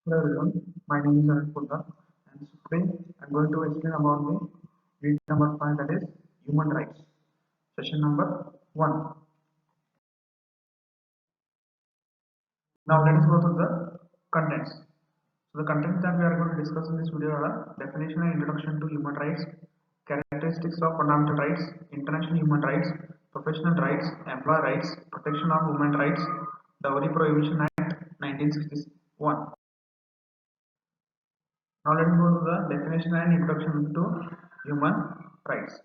Hello everyone, my name is Arun Punda and today I'm going to explain about the unit number 5, that is human rights, session number 1. Now let us go to the contents. So the contents that we are going to discuss in this video are definition and introduction to human rights, characteristics of fundamental rights, international human rights, professional rights, employee rights, protection of women rights, Dowry Prohibition Act 1961. Now let us go to the definition and introduction to human rights.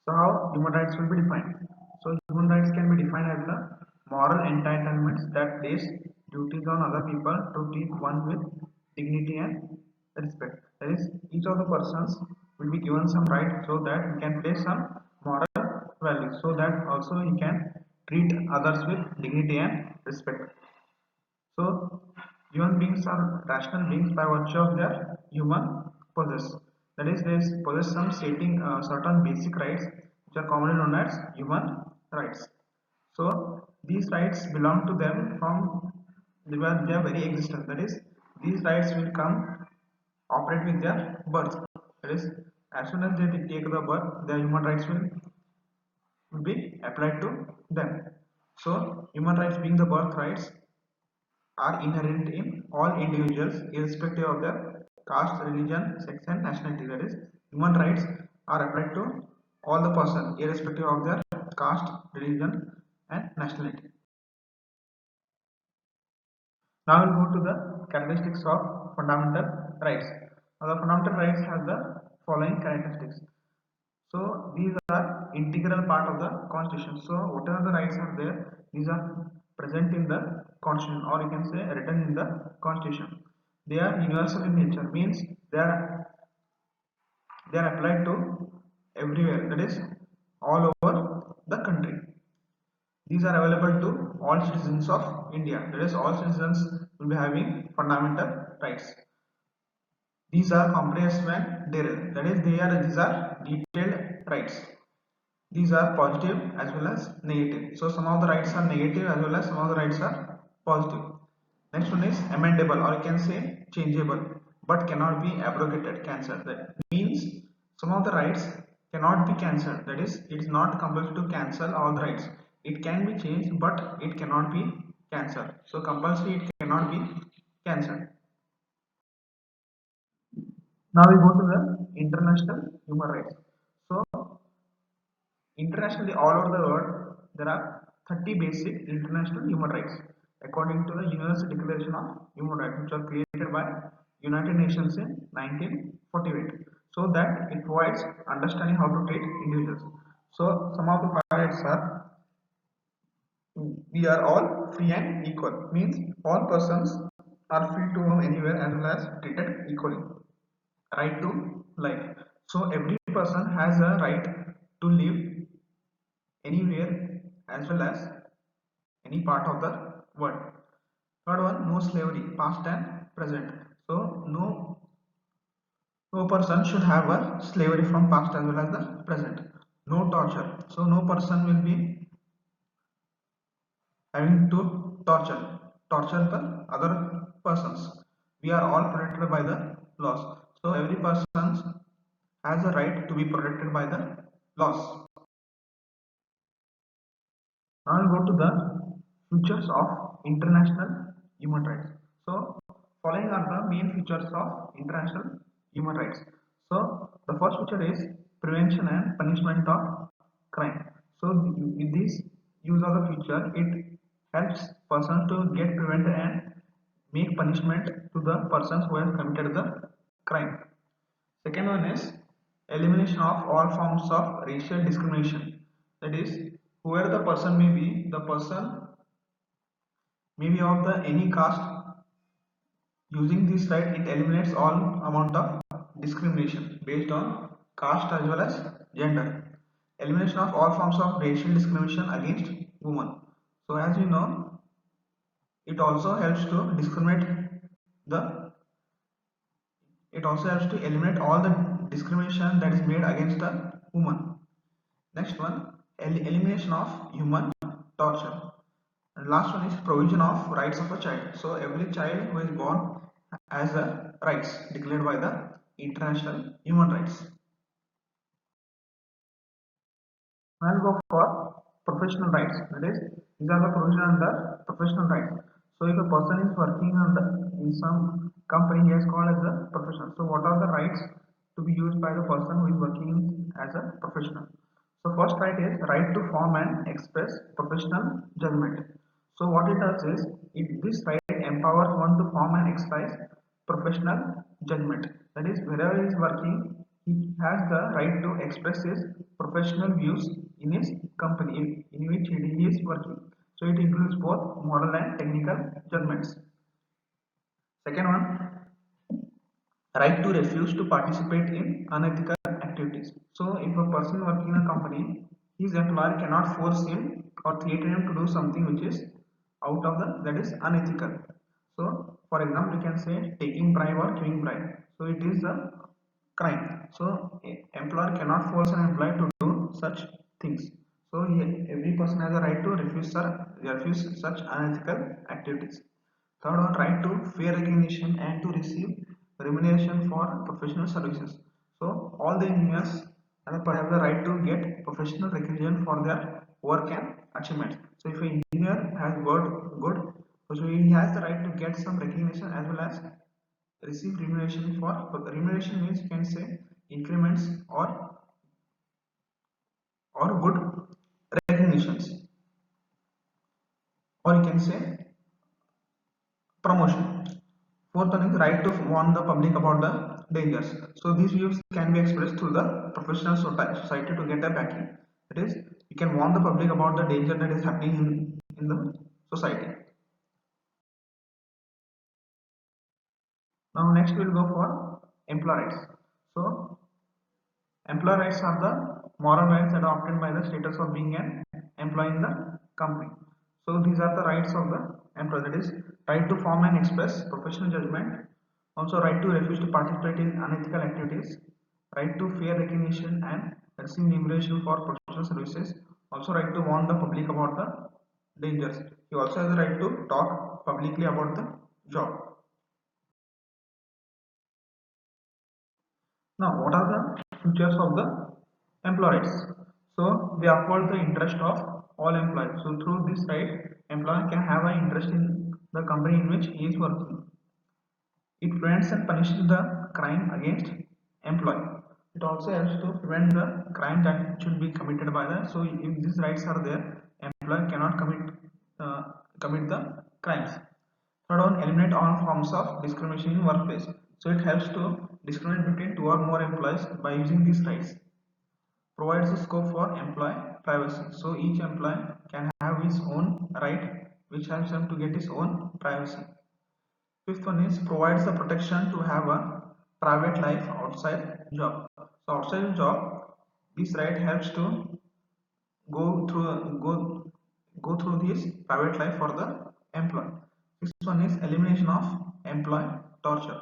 So how human rights will be defined? So human rights can be defined as the moral entitlements that place duties on other people to treat one with dignity and respect. That is, each of the persons will be given some right so that he can place some moral values, so that also he can treat others with dignity and respect. So, human beings are rational beings by virtue of their human possess. That is, they possess some certain basic rights which are commonly known as human rights. So, these rights belong to them from their very existence. That is, these rights will come operate with their birth. That is, as soon as they take the birth, their human rights will be applied to them. So, human rights being the birth rights are inherent in all individuals irrespective of their caste, religion, sex and nationality. That is, human rights are applied to all the person irrespective of their caste, religion and nationality. Now we'll go to the characteristics of fundamental rights. Now the fundamental rights have the following characteristics. So these are integral part of the constitution. So whatever the rights are there, these are present in the constitution, or you can say written in the constitution. They are universal in nature, means they are applied to everywhere, that is all over the country. These are available to all citizens of India, that is all citizens will be having fundamental rights. These are comprehensive and detailed, that is these are detailed rights. These are positive as well as negative. So some of the rights are negative as well as some of the rights are positive. Next one is amendable, or you can say changeable, but cannot be abrogated, cancelled. That means some of the rights cannot be cancelled. That is, it is not compulsory to cancel all the rights. It can be changed, but it cannot be cancelled. So compulsory it cannot be cancelled. Now we go to the international human rights. So internationally, all over the world, there are 30 basic international human rights according to the Universal Declaration of Human Rights, which was created by United Nations in 1948, so that it provides understanding how to treat individuals. So some of the rights are: we are all free and equal, means all persons are free to roam anywhere as well as treated equally. Right to life. So every person has a right to live anywhere as well as any part of the world. Third one, no slavery, past and present. So no person should have a slavery from past as well as the present. No torture. So no person will be having to torture the other persons. We are all protected by the laws. So every person has a right to be protected by the laws. Now we'll go to the features of international human rights. So following are the main features of international human rights. So the first feature is prevention and punishment of crime. So with this use of the feature, it helps person to get prevented and make punishment to the persons who have committed the crime. Second one is elimination of all forms of racial discrimination. That is, whoever the person may be, the person may be of the any caste. Using this right, it eliminates all amount of discrimination based on caste as well as gender. Elimination of all forms of racial discrimination against women. So as you know, it also helps to discriminate the it also helps to eliminate all the discrimination that is made against the woman. Next one, elimination of human torture. And last one is provision of rights of a child. So every child who is born as a rights declared by the international human rights. I'll go for professional rights. That is, these are the provision under professional rights. So if a person is working in some company, he is called as a professional. So what are the rights to be used by the person who is working as a professional? So first right is right to form and express professional judgment. So what it does is, this right empowers one to form and exercise professional judgment. That is, wherever he is working, he has the right to express his professional views in his company in which he is working. So it includes both moral and technical judgments. Second one, right to refuse to participate in unethical activities. So if a person working in a company, his employer cannot force him or threaten him to do something which is out of the that is unethical. So for example, you can say taking bribe or giving bribe. So it is a crime. So employer cannot force an employee to do such things. So every person has a right to refuse such unethical activities. Third one, right to fair recognition and to receive remuneration for professional services. So all the engineers have the right to get professional recognition for their work and achievements. So if an engineer has worked good, so he has the right to get some recognition as well as receive remuneration for. Remuneration means you can say increments or good recognitions, or you can say promotion. Fourth one is right to warn the public about the dangers. So these views can be expressed through the professional society to get a backing. That is, you can warn the public about the danger that is happening in the society. Now next we will go for employee rights. So employee rights are the moral rights adopted by the status of being an employee in the company. So these are the rights of the employee. That is, right to form and express professional judgment, also right to refuse to participate in unethical activities, right to fair recognition and receive remuneration for professional services, also right to warn the public about the dangers. He also has the right to talk publicly about the job. Now, what are the features of the employees? So, they uphold the interest of all employees. So, through this right, employee can have an interest in the company in which he is working. It prevents and punishes the crime against employee. It also helps to prevent the crime that should be committed by the. So, if these rights are there, employee cannot uh, commit the crimes. Third one, eliminate all forms of discrimination in workplace. So it helps to discriminate between two or more employees by using these rights. Provides a scope for employee privacy. So each employee can have his own right, which helps him to get his own privacy. Fifth one is provides the protection to have a private life outside job. So outside job, this right helps to go through go go through this private life for the employee. This one is elimination of employee torture,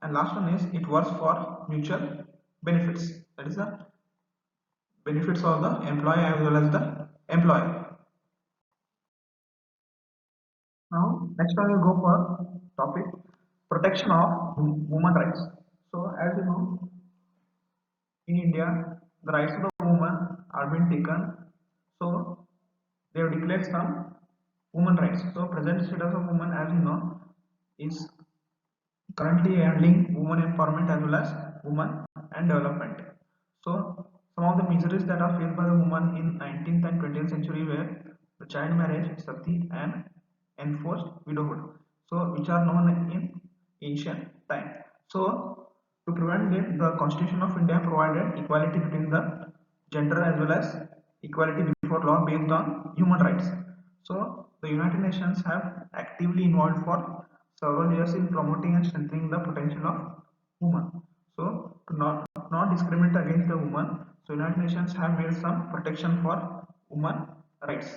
and last one is it works for mutual benefits. That is the benefits of the employee as well as the employer. Now next one will go for topic protection of women rights. So as you know, in India, the rights of the woman are being taken. So they have declared some women rights. So present status of women, as you know, is currently handling women empowerment as well as women and development. So some of the miseries that are faced by the women in 19th and 20th century were the child marriage, sati, and enforced widowhood. So which are known in ancient time. So to prevent it, the Constitution of India provided equality between the gender as well as equality before law based on human rights. So the United Nations have actively involved for several years in promoting and strengthening the potential of women. So to not discriminate against the woman, so United Nations have made some protection for women rights.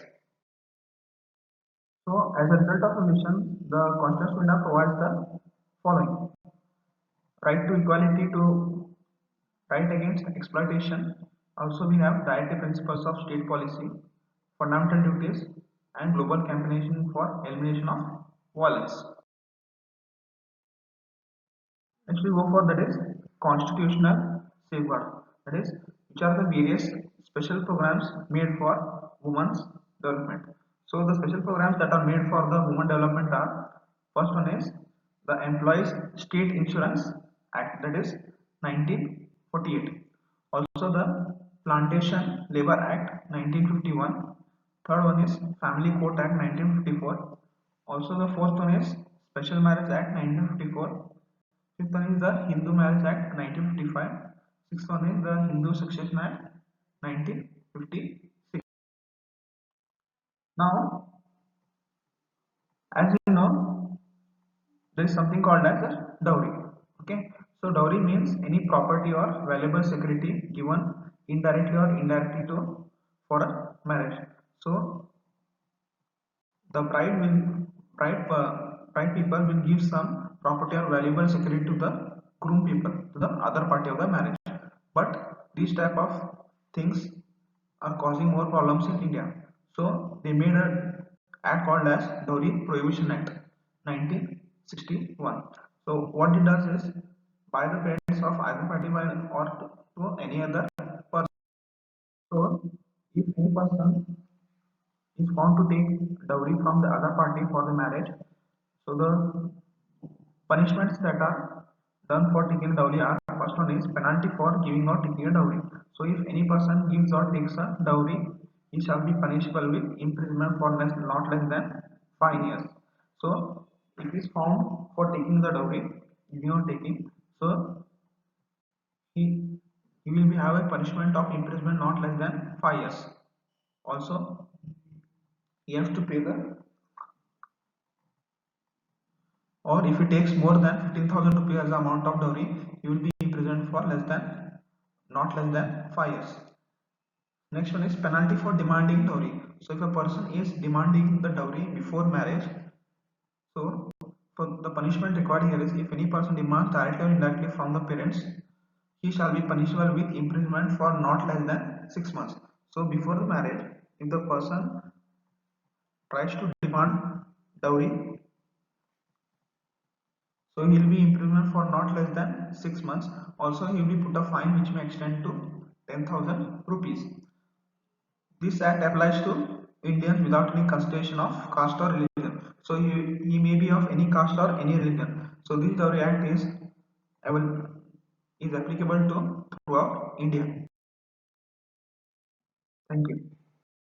So as a result of the mission, the Constitution of India provides the following: right to equality, to right against exploitation. Also, we have dietary principles of state policy, fundamental duties, and global campaign for elimination of violence. Next we go for that is constitutional safeguard. That is, which are the various special programs made for women's development. So the special programs that are made for the women development are, first one is the Employees State Insurance Act, that is 1948. Also the Plantation Labor Act 1951. Third one is Family Court Act 1954. Also the fourth one is Special Marriage Act 1954. Fifth one is the Hindu Marriage Act 1955. Sixth one is the Hindu Succession Act 1956. Now, as you know, there is something called as a dowry. Okay, so dowry means any property or valuable security given indirectly or indirectly to for a marriage. So the bride people will give some property or valuable security to the groom people, to the other party of the marriage. But these type of things are causing more problems in India. So they made an act called as Dowry Prohibition Act 1961. So what it does is, by the parents of either party by or to any other person. So if any person is found to take dowry from the other party for the marriage, so the punishments that are done for taking dowry are, first one is penalty for giving or taking a dowry. So if any person gives or takes a dowry, he shall be punishable with imprisonment for not less than 5 years. So if he is found for taking the dowry, giving or taking, so he he will be have a punishment of imprisonment not less than 5 years. Also, he has to pay the, or if he takes more than 15,000 rupees as the amount of dowry, he will be imprisoned for not less than 5 years. Next one is penalty for demanding dowry. So if a person is demanding the dowry before marriage, so for the punishment required here is, if any person demands directly or indirectly from the parents, he shall be punishable with imprisonment for not less than 6 months. So before the marriage, if the person tries to demand dowry, so he will be imprisoned for not less than 6 months. Also, he will be put a fine which may extend to 10,000 rupees. This act applies to Indians without any consideration of caste or religion. So he may be of any caste or any religion. So this dowry act is applicable to throughout India. Thank you.